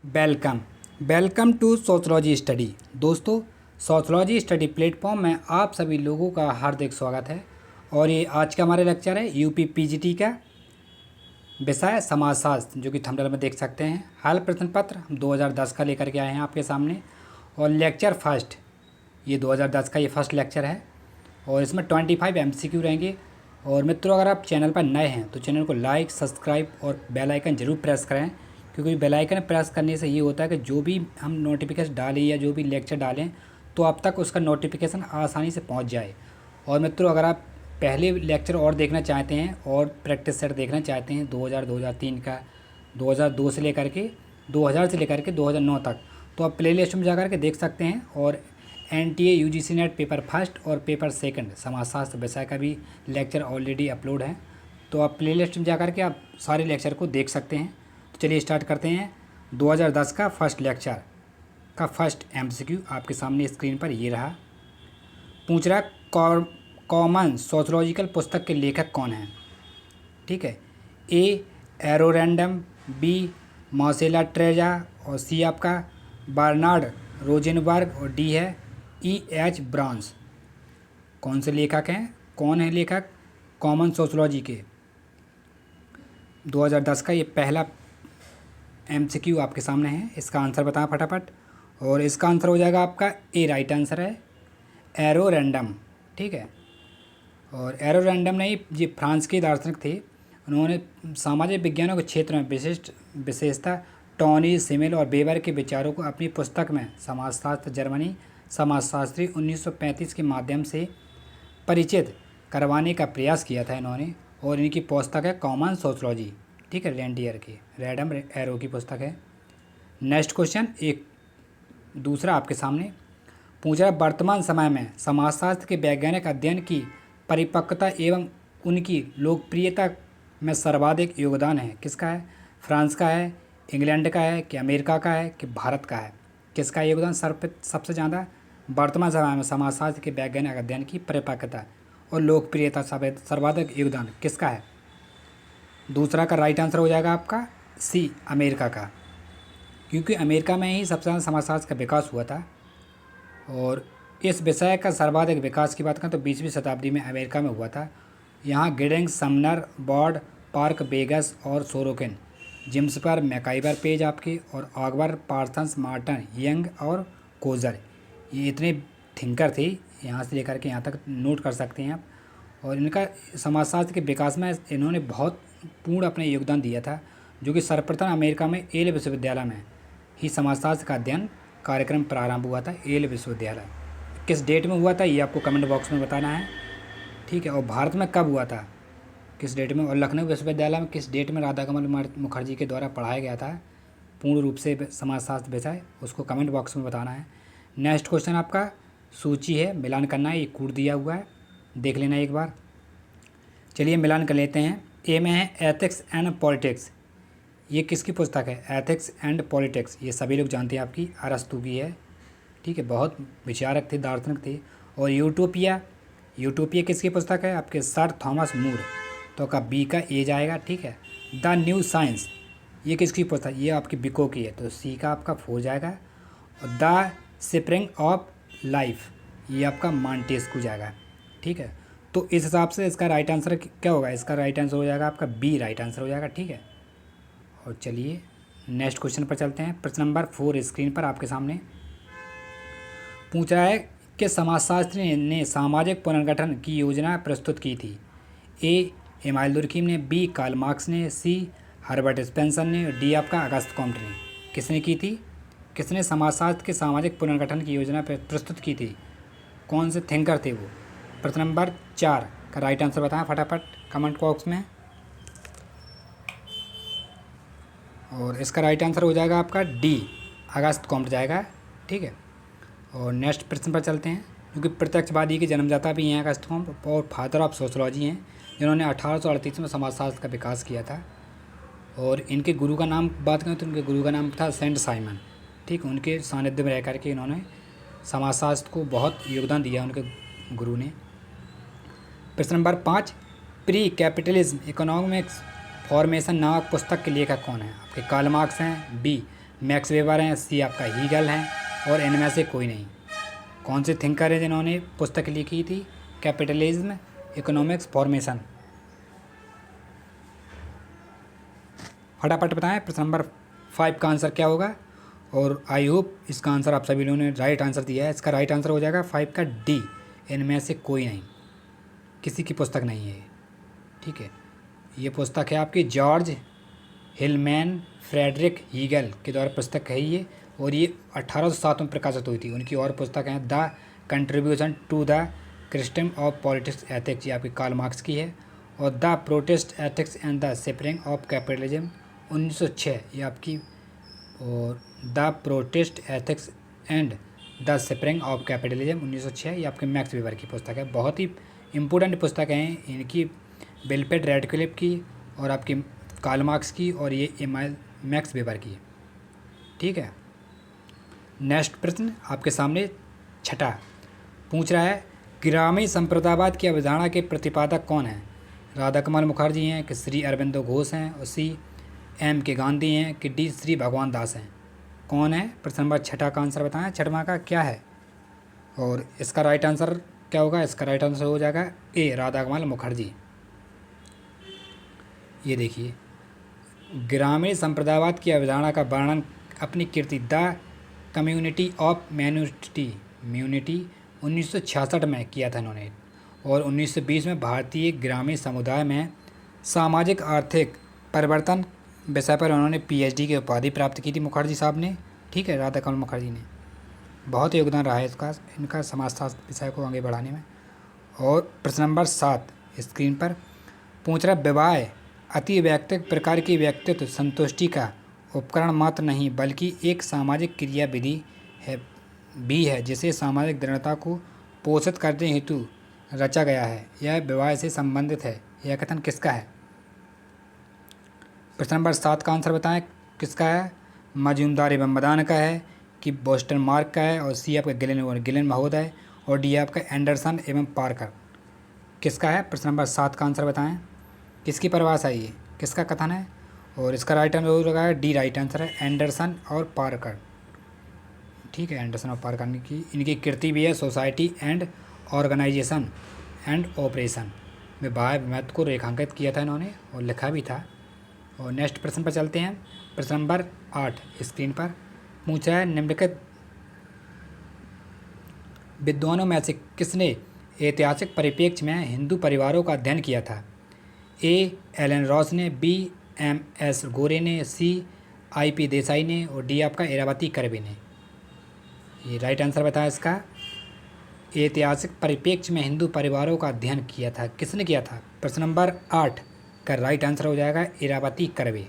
Welcome welcome to sociology study. दोस्तों, sociology study platform में आप सभी लोगों का हार्दिक स्वागत है। और ये आज का हमारा लेक्चर है यूपी पीजीटी का विषय समाजशास्त्र, जो कि थंबनेल में देख सकते हैं। हाल प्रश्न पत्र हम 2010 का लेकर के आए हैं आपके सामने। और लेक्चर फर्स्ट, ये 2010 का ये फर्स्ट लेक्चर है और इसमें 25 MCQ रहेंगे। और मित्रों, अगर आप चैनल पर नए हैं तो चैनल को लाइक, सब्सक्राइब और बेल आइकन ज़रूर प्रेस करें, क्योंकि बेल आइकन प्रेस करने से ये होता है कि जो भी हम नोटिफिकेशन डालें या जो भी लेक्चर डालें तो आप तक उसका नोटिफिकेशन आसानी से पहुंच जाए। और मित्रों, अगर आप पहले लेक्चर और देखना चाहते हैं और प्रैक्टिस सेट देखना चाहते हैं 2003 का, 2002 से लेकर के 2000 से लेकर के 2009 तक, तो आप प्ले लिस्ट में जा कर के देख सकते हैं। और NTA UGC net paper first और पेपर सेकंड समाजशास्त्र विषय का भी लेक्चर ऑलरेडी अपलोड है, तो आप प्ले लिस्ट में जा कर के आप सारे लेक्चर को देख सकते हैं। तो चलिए स्टार्ट करते हैं। 2010 का फर्स्ट लेक्चर का फर्स्ट MCQ आपके सामने स्क्रीन पर ये रहा। पूछ रहा कॉमन सोशलॉजिकल पुस्तक के लेखक कौन हैं। ठीक है, A एरोरेंडम, B मार्सेला ट्रेजा और C आपका बर्नार्ड रोजेनबर्ग और D है EH ब्राउन्स। कौन से लेखक हैं, कौन है लेखक कॉमन सोशलॉजी के? 2010 का ये पहला MCQ आपके सामने है। इसका आंसर बताएं फटाफट। और इसका आंसर हो जाएगा आपका A, राइट आंसर है एरोरेंडम। ठीक है, और एरोरेंडम ने ये फ्रांस के दार्शनिक थे। उन्होंने सामाजिक विज्ञानों के क्षेत्र में विशेषता टॉनी, सिमिल और बेबर के विचारों को अपनी पुस्तक में समाजशास्त्र जर्मनी समाजशास्त्री 1935 के माध्यम से परिचित करवाने का प्रयास किया था इन्होंने। और इनकी पुस्तक है कॉमन सोशलॉजी। ठीक है, रेंडियर की, रैडम एरो की पुस्तक है। नेक्स्ट क्वेश्चन, एक दूसरा आपके सामने पूछ रहा है, वर्तमान समय में समाजशास्त्र के वैज्ञानिक अध्ययन की परिपक्वता एवं उनकी लोकप्रियता में सर्वाधिक योगदान है किसका है? फ्रांस का है, इंग्लैंड का है, कि अमेरिका का है, कि भारत का है? किसका योगदान सबसे ज़्यादा वर्तमान समय में समाजशास्त्र के वैज्ञानिक अध्ययन की परिपक्वता और लोकप्रियता सर्वाधिक योगदान किसका है? दूसरा का राइट आंसर हो जाएगा आपका C, अमेरिका का, क्योंकि अमेरिका में ही सबसे ज़्यादा समाजशास्त्र का विकास हुआ था। और इस विषय का सर्वाधिक विकास की बात करें तो 20वीं शताब्दी में अमेरिका में हुआ था। यहाँ गिडिंग्स, समनर, बॉर्ड, पार्क, बेगस और सोरोकिन, जिम्स पर मैकाइबर पेज आपके, और ऑगबर, पार्थन्स, मार्टन, यंग और कोजर, ये इतने थिंकर थे। यहाँ से लेकर के यहाँ तक नोट कर सकते हैं आप। और इनका समाजशास्त्र के विकास में इन्होंने बहुत पूर्ण अपना योगदान दिया था, जो कि सर्वप्रथम अमेरिका में येल विश्वविद्यालय में ही समाजशास्त्र का अध्ययन कार्यक्रम प्रारंभ हुआ था। येल विश्वविद्यालय किस डेट में हुआ था ये आपको कमेंट बॉक्स में बताना है। ठीक है, और भारत में कब हुआ था, किस डेट में, और लखनऊ विश्वविद्यालय में किस डेट में राधा कमल मुखर्जी के द्वारा पढ़ाया गया था पूर्ण रूप से समाजशास्त्र विषय, उसको कमेंट बॉक्स में बताना है। नेक्स्ट क्वेश्चन आपका सूची है, मिलान करना है, ये कूट दिया हुआ है, देख लेना एक बार। चलिए मिलान कर लेते हैं। ए में है एथिक्स एंड पॉलिटिक्स, ये किसकी पुस्तक है? एथिक्स एंड पॉलिटिक्स, ये सभी लोग जानते हैं, आपकी अरस्तू की है। ठीक है, बहुत विचारक थे, दार्शनिक थे। और यूटोपिया, यूटोपिया किसकी पुस्तक है? आपके सर थॉमस मूर, तो का B का A जाएगा। ठीक है, द न्यू साइंस, ये किसकी पुस्तक? ये आपकी बिको की है, तो C का आपका 4 जाएगा। और द स्प्रिंग ऑफ लाइफ, ये आपका मॉन्टेस्क्यू जाएगा। ठीक है, तो इस हिसाब से इसका राइट आंसर क्या होगा? इसका राइट आंसर हो जाएगा आपका B, राइट आंसर हो जाएगा। ठीक है, और चलिए नेक्स्ट क्वेश्चन पर चलते हैं। प्रश्न नंबर 4 स्क्रीन पर आपके सामने पूछ रहा है कि समाजशास्त्री ने सामाजिक पुनर्गठन की योजना प्रस्तुत की थी। A इमाइल दुर्खीम ने, B कार्ल मार्क्स ने, C हर्बर्ट स्पेंसर ने, और D आपका अगस्त कॉम्टे ने। किसने की थी? किसने समाजशास्त्र के सामाजिक पुनर्गठन की योजना प्रस्तुत की थी? कौन से थिंकर थे वो? प्रश्न नंबर 4 का राइट आंसर बताएं फटाफट कमेंट बॉक्स में। और इसका राइट आंसर हो जाएगा आपका D, अगस्त कॉम्टे जाएगा। ठीक है, और नेक्स्ट प्रश्न पर चलते हैं, क्योंकि प्रत्यक्षवादी के जन्मदाता भी हैं अगस्त कॉम्टे और फादर ऑफ सोशलॉजी हैं, जिन्होंने 1838 में समाजशास्त्र का विकास किया था। और इनके गुरु का नाम बात करें तो उनके गुरु का नाम था सेंट साइमन। ठीक, उनके सानिध्य में रह करके इन्होंने समाजशास्त्र को बहुत योगदान दिया उनके गुरु ने। प्रश्न number 5, pre capitalism economics formation नामक पुस्तक के लेखक कौन है? आपके कार्ल मार्क्स हैं, B मैक्स वेबर हैं, सी आपका हीगल हैं और इनमें से कोई नहीं। कौन से थिंकर हैं जिन्होंने पुस्तक लिखी थी? Capitalism economics formation. फटाफट बताएं प्रश्न नंबर 5 का आंसर क्या होगा। और आई होप इसका आंसर आप सभी लोगों ने राइट आंसर दिया है। इसका राइट आंसर हो जाएगा 5 का डी, इनमें से कोई नहीं, किसी की पुस्तक नहीं है। ठीक है, ये पुस्तक है आपकी जॉर्ज हिलमैन फ्रेडरिक हीगल के द्वारा पुस्तक है ये, और ये 1807 में प्रकाशित हुई थी। उनकी और पुस्तक है the contribution to the critique of politics ethics, ये आपकी कार्ल मार्क्स की है। और the protest ethics and the spring of capitalism 1906, ये आपकी। और the protest ethics and the spring of capitalism 1906, ये आपके मैक्स वेबर की पुस्तक है। बहुत ही इंपॉर्टेंट पुस्तक हैं इनकी, विल्फ्रेड रैडक्लिफ की और आपकी कार्ल मार्क्स की, और ये इमाइल मैक्स वेबर की। ठीक है, नेक्स्ट प्रश्न आपके सामने छठा पूछ रहा है, ग्रामीण संप्रदायवाद की अवधारणा के प्रतिपादक कौन हैं? राधा कमल मुखर्जी हैं कि श्री अरविंदो घोष हैं, और सी एम के गांधी हैं कि डी श्री भगवान दास हैं? कौन है? प्रश्न नंबर छठा का आंसर बताएं, छठवां का क्या है? और इसका राइट आंसर क्या होगा? इसका राइट आंसर हो जाएगा ए, राधा कमल मुखर्जी। ये देखिए, ग्रामीण संप्रदायवाद की अवधारणा का वर्णन अपनी कृति द कम्युनिटी ऑफ म्यूनिटी 1966 में किया था इन्होंने, और 1920 में भारतीय ग्रामीण समुदाय में सामाजिक आर्थिक परिवर्तन विषय पर उन्होंने पीएचडी की उपाधि प्राप्त की थी मुखर्जी साहब ने। ठीक है, राधा कमल मुखर्जी ने बहुत योगदान रहा है इसका, इनका समाजशास्त्र विषय को आगे बढ़ाने में। और प्रश्न नंबर 7 स्क्रीन पर पूछ रहा, विवाह अति व्यक्तिगत प्रकार की व्यक्तित्व संतुष्टि का उपकरण मात्र नहीं बल्कि एक सामाजिक क्रियाविधि है भी है, जिसे सामाजिक दृढ़ता को पोषित करने हेतु रचा गया है। यह विवाह से संबंधित है। यह कथन किसका है? प्रश्न नंबर 7 का आंसर बताएं, किसका है? मजूमदार एवं मदान का है कि बोस्टन मार्क का है, और सी आपका गिलेन महोदय, और डी आपका एंडरसन एवं पार्कर। किसका है? प्रश्न नंबर 7 का आंसर बताएं, किसकी परिभाषा है ये, किसका कथन है? और इसका राइट आंसर हो रहा है डी, राइट आंसर है एंडरसन और पार्कर। ठीक है, एंडरसन और पार्कर की इनकी कृति भी है society and organisation and operation में महत्व को रेखांकित किया था इन्होंने, और लिखा भी था। और नेक्स्ट प्रश्न पर चलते हैं। प्रश्न नंबर 8 स्क्रीन पर पूछा है, निम्नलिखित विद्वानों में से किसने ऐतिहासिक परिप्रेक्ष्य में हिंदू परिवारों का अध्ययन किया था? ए एलन रॉस ने, बी एम एस गोरे ने, सी आई पी देसाई ने, और डी आपका इरावती कर्वे ने। ये राइट आंसर बताया इसका। ऐतिहासिक परिप्रेक्ष्य में हिंदू परिवारों का अध्ययन किया था, किसने किया था? प्रश्न नंबर 8 का राइट आंसर हो जाएगा Iravati Karve,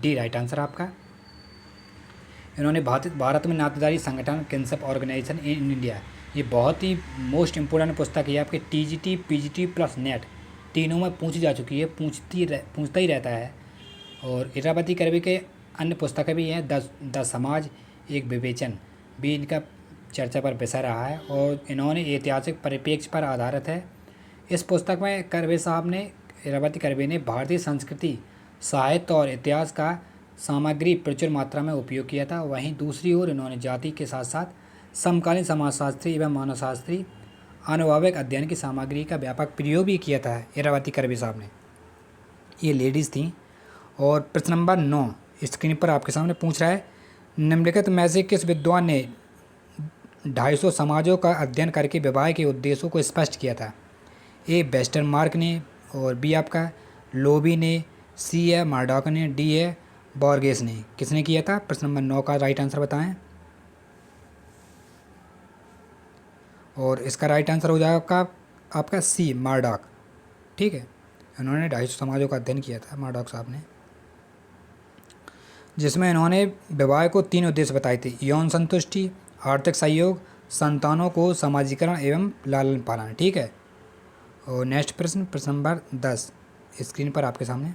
D right answer आपका। इन्होंने भारत में नातेदारी संगठन किंगशिप ऑर्गेनाइजेशन इन इंडिया, ये बहुत ही मोस्ट इम्पोर्टेंट पुस्तक है आपके टीजीटी पीजीटी प्लस नेट तीनों में पूछी जा चुकी है, पूछता ही रहता है। और इरावती कर्वे के अन्य पुस्तकें भी हैं, द समाज एक विवेचन भी इनका चर्चा पर विषय रहा है, और इन्होंने ऐतिहासिक परिप्रेक्ष्य पर आधारित है। इस पुस्तक में इरावती कर्वे ने भारतीय संस्कृति, साहित्य और इतिहास का सामग्री प्रचुर मात्रा में उपयोग किया था। वहीं दूसरी ओर इन्होंने जाति के साथ साथ समकालीन समाजशास्त्री एवं मानवशास्त्री आनुभाविक अध्ययन की सामग्री का व्यापक प्रयोग भी किया था इरावती कर्वे साहब ने। ये लेडीज़ थी। और प्रश्न नंबर 9 स्क्रीन पर आपके सामने पूछ रहा है, निम्नलिखित में से किस विद्वान ने 250 समाजों का अध्ययन करके विवाह के उद्देश्यों को स्पष्ट किया था? ए वेस्टर्न मार्क ने, और बी आपका लोबी ने, सी है मार्डॉक ने, डी है बॉर्गेस ने। किसने किया था? प्रश्न नंबर 9 का राइट आंसर बताएं। और इसका राइट आंसर हो जाएगा आपका सी मार्डॉक। ठीक है, इन्होंने 250 समाजों का अध्ययन किया था मार्डॉक साहब ने, जिसमें इन्होंने विवाह को 3 उद्देश्य बताए थे, यौन संतुष्टि, आर्थिक सहयोग, संतानों को समाजीकरण एवं लालन पालन। ठीक है। और नेक्स्ट प्रश्न नंबर 10 स्क्रीन पर आपके सामने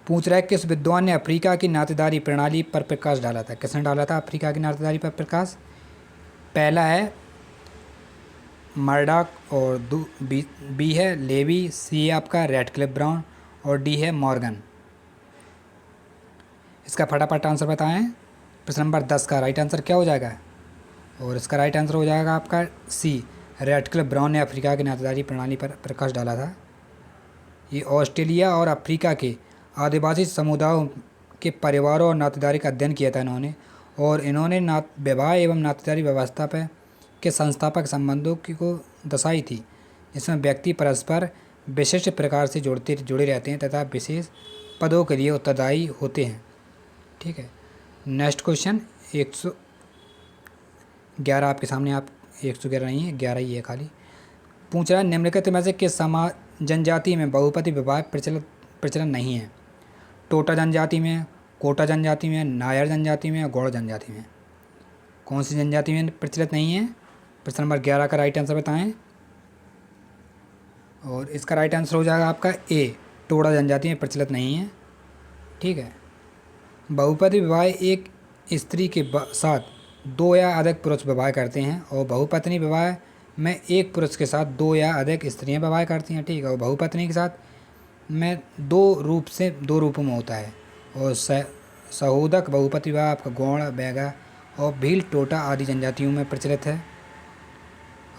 पूछ रहा है, किस विद्वान ने अफ्रीका की नातेदारी प्रणाली पर प्रकाश डाला था? किसने डाला था अफ्रीका की नातेदारी पर प्रकाश? पहला है मर्डॉक, और बी है लेवी, सी है आपका रैडक्लिफ ब्राउन, और डी है मॉर्गन। इसका फटाफट आंसर बताएं। प्रश्न नंबर 10 का राइट आंसर क्या हो जाएगा? और इसका राइट आंसर हो जाएगा आपका सी, रैडक्लिफ ब्राउन ने अफ्रीका की नातेदारी प्रणाली पर प्रकाश डाला था। ये ऑस्ट्रेलिया और अफ्रीका के आदिवासी समुदायों के परिवारों और नातेदारी का अध्ययन किया था इन्होंने, और इन्होंने विवाह एवं नातेदारी व्यवस्था पर के संस्थापक संबंधों की को दर्शाई थी, जिसमें व्यक्ति परस्पर विशिष्ट प्रकार से जुड़े रहते हैं तथा विशेष पदों के लिए उत्तरदायी होते हैं। ठीक है, नेक्स्ट क्वेश्चन 111 आपके सामने, आप 111 नहीं है, 11 ही है खाली। पूछ रहा है निम्नलिखित में से किस जनजाति में बहुपति विवाह प्रचलन नहीं है? टोटा जनजाति में, कोटा जनजाति में, नायर जनजाति में, गौड़ जनजाति में। कौन सी जनजाति में प्रचलित नहीं है? प्रश्न नंबर 11 का राइट आंसर बताएं। और इसका राइट आंसर हो जाएगा आपका ए, टोड़ा जनजाति में प्रचलित नहीं है। ठीक है, बहुपति विवाह एक स्त्री के साथ दो या अधिक पुरुष विवाह करते हैं, और बहुपत्नी विवाह में एक पुरुष के साथ दो या अधिक स्त्रियां विवाह करती हैं। ठीक है, और बहुपत्नी के साथ में दो रूपों में होता है। और सहोदक बहुपति विवाह आपका गौड़, बैगा और भील, टोटा आदि जनजातियों में प्रचलित है।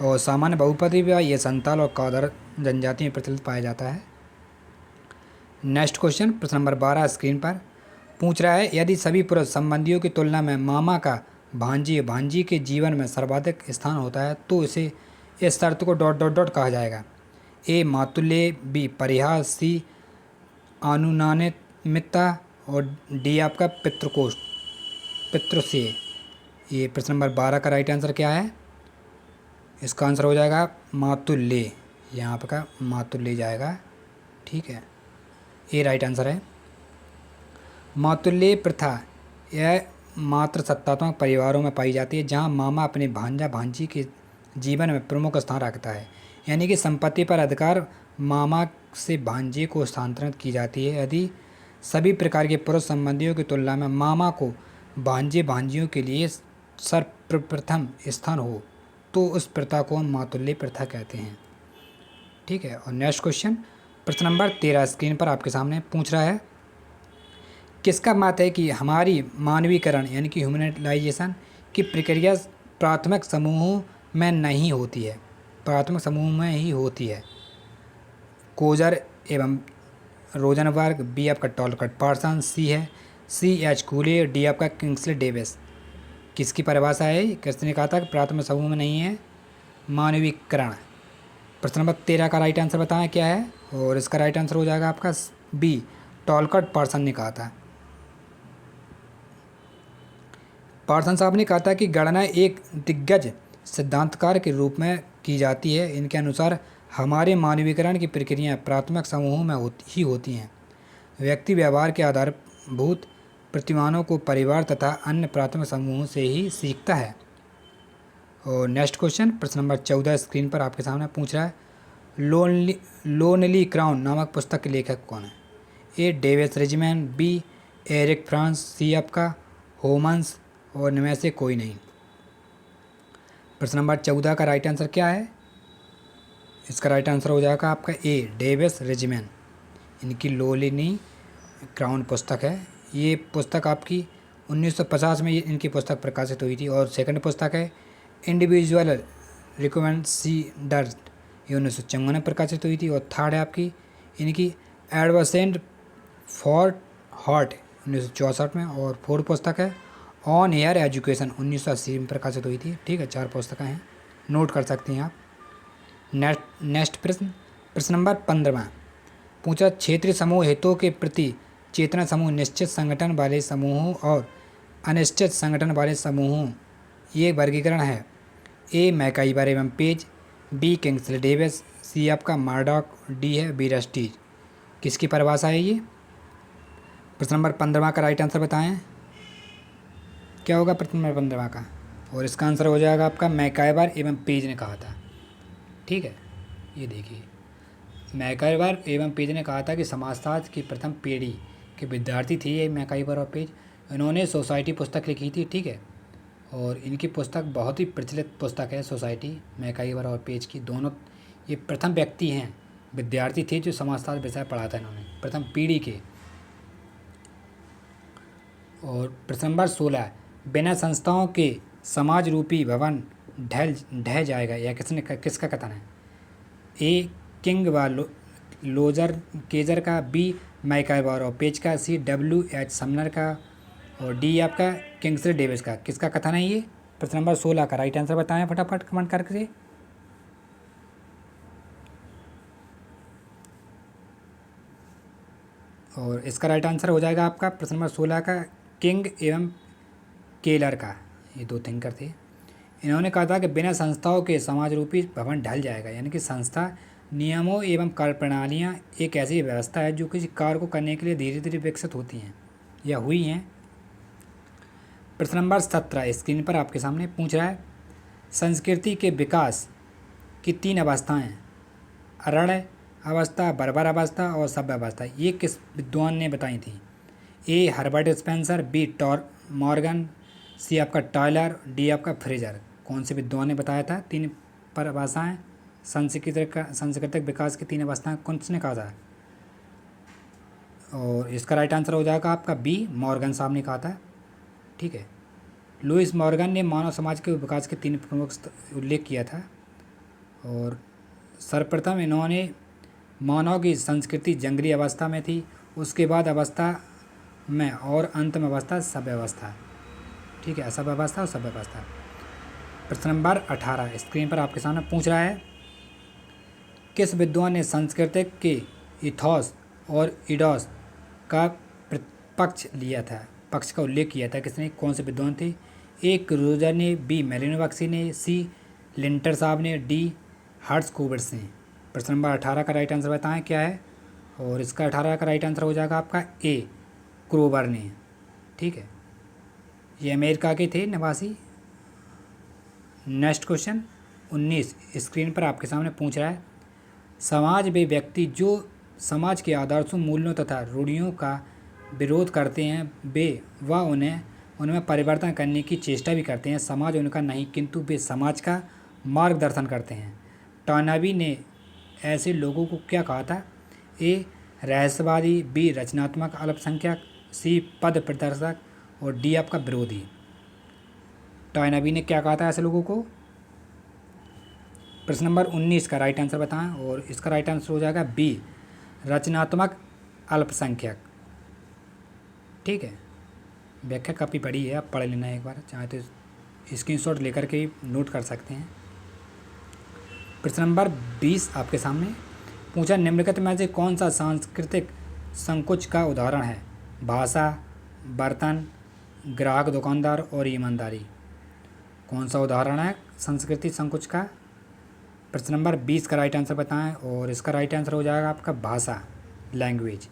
और सामान्य बहुपति विवाह ये संताल और कादर जनजाति में प्रचलित पाया जाता है। नेक्स्ट क्वेश्चन प्रश्न नंबर 12 स्क्रीन पर पूछ रहा है यदि सभी पुरुष संबंधियों की तुलना में मामा का भांजी के जीवन में सर्वाधिक स्थान होता है तो इसे इस शर्त को ... कहा जाएगा। ए मातुल्य, बी परिहास, सी अनुनानिमित्ता और डी आपका पितृसेय। ये प्रश्न नंबर 12 का राइट आंसर क्या है? इसका आंसर हो जाएगा मातुल्य, यहाँ पर का मातुल्य जाएगा। ठीक है, ये राइट आंसर है। मातुल्य प्रथा यह मात्र सत्तात्मक परिवारों में पाई जाती है जहां मामा अपने भांजी के जीवन में प्रमुख स्थान रखता है, यानी कि संपत्ति पर अधिकार मामा से भांजे को स्थानांतरित की जाती है। यदि सभी प्रकार के पुरुष संबंधियों की तुलना में मामा को भांजियों के लिए सर्वप्रथम स्थान हो तो उस प्रथा को हम मातुल्य प्रथा कहते हैं। ठीक है, और नेक्स्ट क्वेश्चन प्रश्न नंबर 13 स्क्रीन पर आपके सामने पूछ रहा है किसका मत है कि हमारी मानवीकरण यानी कि ह्यूमनलाइजेशन की प्रक्रिया प्राथमिक समूहों में नहीं होती है, प्राथमिक समूह में ही होती है? कोजर एवं रोजनबर्ग, बी आपका टॉलकट पार्सन, सी है C.H. कूले, डी आपका किंग्सले डेविस। किसकी परिभाषा है? किसने कहा था कि प्राथमिक समूह में नहीं है मानवीकरण? प्रश्न नंबर 13 का राइट आंसर बताएं क्या है? और इसका राइट आंसर हो जाएगा आपका बी, टॉलकट पार्सन ने कहा था। पार्सन साहब ने कहा था कि गणना एक दिग्गज सिद्धांतकार के रूप में की जाती है। इनके अनुसार हमारे मानवीकरण की प्रक्रियाएं प्राथमिक समूहों में होती हैं। व्यक्ति व्यवहार के आधारभूत प्रतिमानों को परिवार तथा अन्य प्राथमिक समूहों से ही सीखता है। और नेक्स्ट क्वेश्चन प्रश्न नंबर 14 स्क्रीन पर आपके सामने पूछ रहा है लोनली क्राउन नामक पुस्तक के लेखक कौन है? A Davis Riesman, B Eric France, C आपका होमन्स और इनमें से कोई नहीं। प्रश्न नंबर 14 का राइट आंसर क्या है? इसका राइट आंसर हो जाएगा आपका ए, डेविस रिजमैन। इनकी लोनली क्राउन पुस्तक है। ये पुस्तक आपकी 1950 में इनकी पुस्तक प्रकाशित हुई थी। और सेकंड पुस्तक है इंडिविजुअल रिकमेंडेशंस, ये 1954 में प्रकाशित हुई थी। और थर्ड है आपकी इनकी एडवर्सेंट फॉर हार्ट 1964 में। और फोर्थ पुस्तक है ऑन एयर एजुकेशन 1980 में प्रकाशित हुई थी। ठीक है, 4 पुस्तकें हैं, नोट कर सकते हैं आप। नेक्स्ट प्रश्न नंबर 15 पूछा क्षेत्रीय समूह हितों के प्रति चेतना समूह निश्चित संगठन वाले समूहों और अनिश्चित संगठन वाले समूहों, ये वर्गीकरण है। ए मैकाइवर एवं पेज, बी किंग्सले डेविस, सी आपका मार्डॉक, डी है बी रस्टीज। किसकी परिभाषा है ये? प्रश्न नंबर 15 का राइट आंसर बताएं क्या होगा प्रश्न नंबर 15 का? और इसका आंसर हो जाएगा आपका मैकाइवर एवं पेज ने कहा था। ठीक है, ये देखिए मैकाइवर एवं पेज ने कहा था कि समाजशास्त्र की प्रथम पीढ़ी के विद्यार्थी थे ये मैकाइवर और पेज। इन्होंने सोसाइटी पुस्तक लिखी थी। ठीक है, और इनकी पुस्तक बहुत ही प्रचलित पुस्तक है सोसाइटी, मैकाइवर और पेज की। दोनों ये प्रथम व्यक्ति हैं, विद्यार्थी थे जो समाजशास्त्र विषय पढ़ा था इन्होंने, प्रथम पीढ़ी के। और प्रश्न नंबर 16, बिना संस्थाओं के समाज रूपी भवन ढह जाएगा, यह किसका कथन है? ए किंग व लोजर केजर का, बी मैकाइवर और पेज का, सी WH समनर का, और डी आपका किंग्सले डेविस का। किसका कथन है ये? प्रश्न नंबर 16 का राइट आंसर बताएं फटाफट कमेंट करके। और इसका राइट आंसर हो जाएगा आपका प्रश्न नंबर 16 का किंग एवं केलर का। ये दो थिंकर थे। इन्होंने कहा था कि बिना संस्थाओं के समाज रूपी भवन ढल जाएगा, यानी कि संस्था, नियमों एवं कार्यप्रणालियाँ एक ऐसी व्यवस्था है जो किसी कार्य को करने के लिए धीरे धीरे विकसित होती हैं या हुई हैं। प्रश्न नंबर 17 स्क्रीन पर आपके सामने पूछ रहा है, संस्कृति के विकास की 3 अवस्थाएं हैं, अरण्य अवस्था, बर्बर अवस्था और सभ्य अवस्था। ये किस विद्वान ने बताई थी? ए हर्बर्ट स्पेंसर, बी मॉर्गन, सी आपका टॉयलर, डी आपका फ्रेजर। कौन से विद्वान ने बताया था 3 परिभाषाएं? सांस्कृतिक विकास की 3 अवस्थाएं कौन ने कहा था? और इसका राइट आंसर हो जाएगा आपका बी मॉर्गन साहब ने कहा था। ठीक है, लुइस मॉर्गन ने मानव समाज के विकास के 3 प्रमुख उल्लेख किया था। और सर्वप्रथम इन्होंने मानव की संस्कृति जंगली अवस्था में थी, उसके बाद अवस्था में और अंतिम अवस्था सभ्य अवस्था। ठीक है, असभ्य अवस्था और सभ्य अवस्था। प्रश्न नंबर 18 स्क्रीन पर आपके सामने पूछ रहा है, किस विद्वान ने सांस्कृतिक के इथोस और इडोस का पक्ष लिया था, पक्ष का उल्लेख किया था? किसने, कौन से विद्वान थे? ए क्रूजर ने, बी मेलिनोवस्की ने, सी लिंटर साहब ने, डी हर्ट्स कोविड्स ने। प्रश्न नंबर 18 का राइट आंसर बताएं क्या है? और इसका 18 का राइट आंसर हो जाएगा आपका ए क्रोबर ने। ठीक है, ये अमेरिका के थे निवासी। नेक्स्ट क्वेश्चन 19 स्क्रीन पर आपके सामने पूछ रहा है, समाज वे व्यक्ति जो समाज के आदर्शों, मूल्यों तथा रूढ़ियों का विरोध करते हैं व उनमें परिवर्तन करने की चेष्टा भी करते हैं। समाज उनका नहीं किंतु वे समाज का मार्गदर्शन करते हैं। टॉयनबी ने ऐसे लोगों को क्या कहा था? ए रहस्यवादी, बी रचनात्मक अल्पसंख्यक, सी पद प्रदर्शक और डी आपका विरोधी। टॉयनबी ने क्या कहा था ऐसे लोगों को? प्रश्न नंबर 19 का राइट आंसर बताएं। और इसका राइट आंसर हो जाएगा बी रचनात्मक अल्पसंख्यक। ठीक है, व्याख्या काफ़ी बड़ी है, आप पढ़ लेना एक बार, चाहे तो स्क्रीनशॉट लेकर के नोट कर सकते हैं। प्रश्न नंबर 20 आपके सामने पूछा, निम्नलिखित में से कौन सा सांस्कृतिक संकुच का उदाहरण है? भाषा, बर्तन, ग्राहक दुकानदार और ईमानदारी। कौन सा उदाहरण है संस्कृति संकुच का? प्रश्न नंबर 20 का राइट आंसर बताएं। और इसका राइट आंसर हो जाएगा आपका भाषा, लैंग्वेज।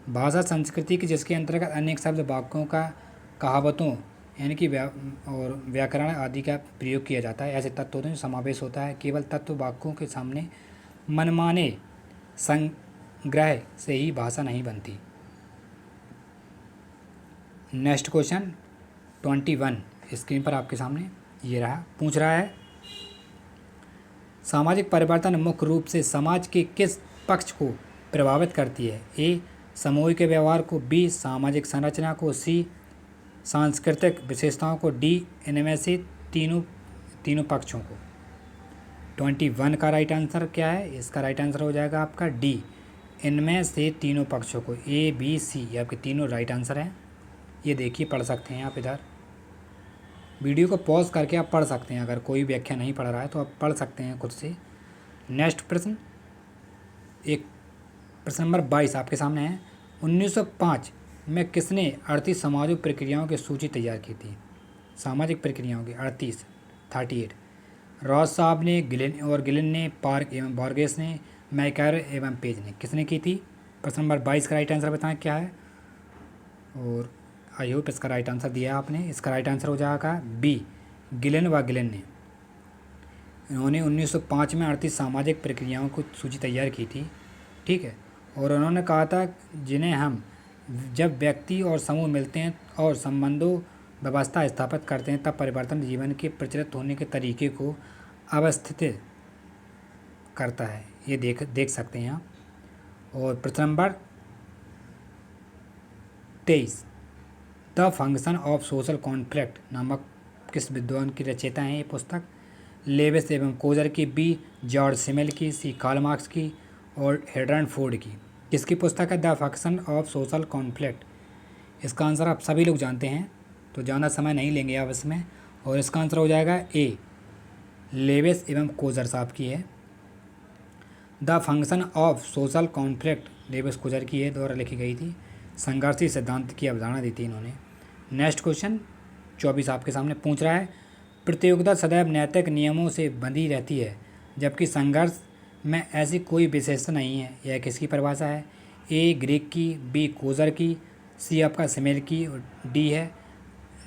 भाषा संस्कृति की जिसके अंतर्गत अनेक शब्द, वाक्यों का, कहावतों यानी कि और व्याकरण आदि का प्रयोग किया जाता है। ऐसे तत्व होते हैं जो समावेश होता है। केवल तत्व वाक्यों के सामने मनमाने संग्रह से ही भाषा नहीं बनती। नेक्स्ट क्वेश्चन 21 स्क्रीन पर आपके सामने ये रहा, पूछ रहा है, सामाजिक परिवर्तन मुख्य रूप से समाज के किस पक्ष को प्रभावित करती है? ए सामूहिक व्यवहार को, बी सामाजिक संरचना को, सी सांस्कृतिक विशेषताओं को, डी इनमें से तीनों पक्षों को। 21 का राइट आंसर क्या है? इसका राइट आंसर हो जाएगा आपका डी इनमें से तीनों पक्षों को। ए बी सी ये आपके तीनों राइट आंसर हैं। ये देखिए, पढ़ सकते हैं आप, इधर वीडियो को पॉज करके आप पढ़ सकते हैं। अगर कोई व्याख्या नहीं पढ़ रहा है तो आप पढ़ सकते हैं खुद से। नेक्स्ट प्रश्न, एक प्रश्न नंबर 22 आपके सामने है, 1905 में किसने 38 सामाजिक प्रक्रियाओं की सूची तैयार की थी? सामाजिक प्रक्रियाओं की 38 रॉस साहब ने, गिलिन ने, पार्क एवं बॉर्गेस ने, मैकर एवं पेज ने। किसने की थी? प्रश्न नंबर 22 का राइट आंसर बताएं क्या है? और आई होप इसका राइट आंसर दिया आपने। इसका राइट आंसर हो जाएगा बी गिलिन ने। इन्होंने 1905 में 38 सामाजिक प्रक्रियाओं को सूची तैयार की थी। ठीक है, और उन्होंने कहा था जिन्हें हम जब व्यक्ति और समूह मिलते हैं और संबंधों व्यवस्था स्थापित करते हैं तब परिवर्तन जीवन के प्रचलित होने के तरीके को अवस्थित करता है। ये देख सकते हैं आप। और प्रश्न number 23 the function of social contract नामक किस विद्वान की रचयिता है ये पुस्तक? लेविस एवं कोजर की, बी जॉर्ज सिमेल की, सी कार्ल मार्क्स की और हेडरन फोर्ड की। किसकी पुस्तक है the function of social conflict? इसका आंसर आप सभी लोग जानते हैं, तो ज़्यादा समय नहीं लेंगे आप इसमें, और इसका आंसर हो जाएगा ए लेविस एवं कोजर साहब की है। The function of social conflict Lewis Coser की है, द्वारा लिखी गई थी। संघर्षी सिद्धांत की अवधारणा दी थी इन्होंने। नेक्स्ट क्वेश्चन 24 आपके सामने पूछ रहा है, प्रतियोगिता सदैव नैतिक नियमों से बंधी रहती है जबकि संघर्ष में ऐसी कोई विशेषता नहीं है, यह किसकी परिभाषा है? ए ग्रीक की, बी कोजर की, सी आपका सिमेल की और डी है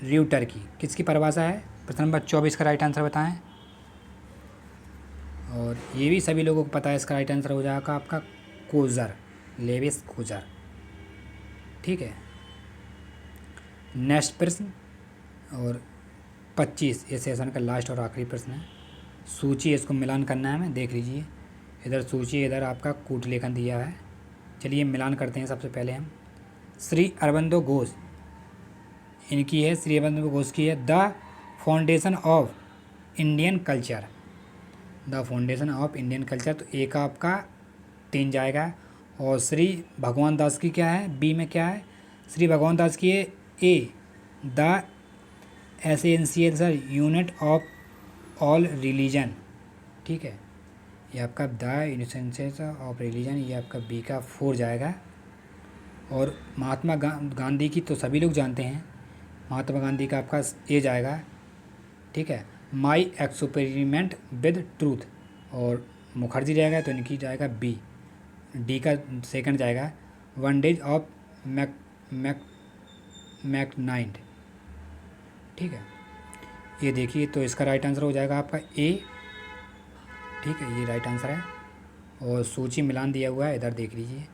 र्यूटर की। किसकी परिभाषा है? प्रश्न नंबर 24 का राइट आंसर बताएं। और ये भी सभी लोगों को पता है, इसका राइट आंसर हो जाएगा आपका कोजर, लेविस कोजर। ठीक है, नेक्स्ट प्रश्न और 25 इस सेशन का लास्ट और आखिरी प्रश्न है। सूची इसको मिलान करना है, हमें देख लीजिए, इधर सूची, इधर आपका कूट लेखन दिया है। चलिए मिलान करते हैं। सबसे पहले हम श्री अरबिंदो घोष, इनकी है, श्री अरबिंदो घोष की है the foundation of Indian culture. The foundation of Indian culture, तो एक आपका 3 जाएगा। और श्री भगवान दास की क्या है? बी में क्या है? श्री भगवान दास की है A the essential unity of all religion. ठीक है, ये आपका द एसेंशियल ऑफ रिलीजन, ये आपका बी का 4 जाएगा। और महात्मा गांधी की तो सभी लोग जानते हैं, महात्मा गांधी का आपका ए जाएगा। ठीक है, माई एक्सपेरिमेंट विद ट्रूथ। और मुखर्जी जाएगा तो इनकी जाएगा बी, डी का सेकंड जाएगा वन डेज ऑफ मैकनाइट। ठीक है, ये देखिए, तो इसका राइट आंसर हो जाएगा आपका ए। ठीक है, ये राइट आंसर है। और सूची मिलान दिया हुआ है, इधर देख लीजिए,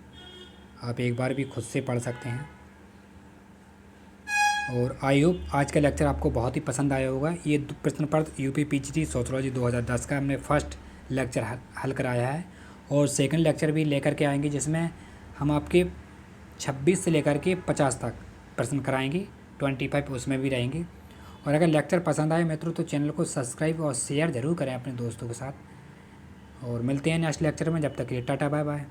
आप एक बार भी खुद से पढ़ सकते हैं। और आई होप आज का लेक्चर आपको बहुत ही पसंद आया होगा। ये प्रश्न पत्र यूपी पीजीटी सोशियोलॉजी 2010 का हमने फर्स्ट लेक्चर हल कराया है, और सेकंड लेक्चर भी लेकर के आएंगे जिसमें हम आपके 26 से लेकर के 50 तक प्रश्न कराएंगे, 25 उसमें भी रहेंगे। और अगर लेक्चर पसंद आए मित्रों तो चैनल को सब्सक्राइब और शेयर ज़रूर करें अपने दोस्तों के साथ। और मिलते हैं नेक्स्ट लेक्चर में, जब तक के लिए टाटा बाय बाय।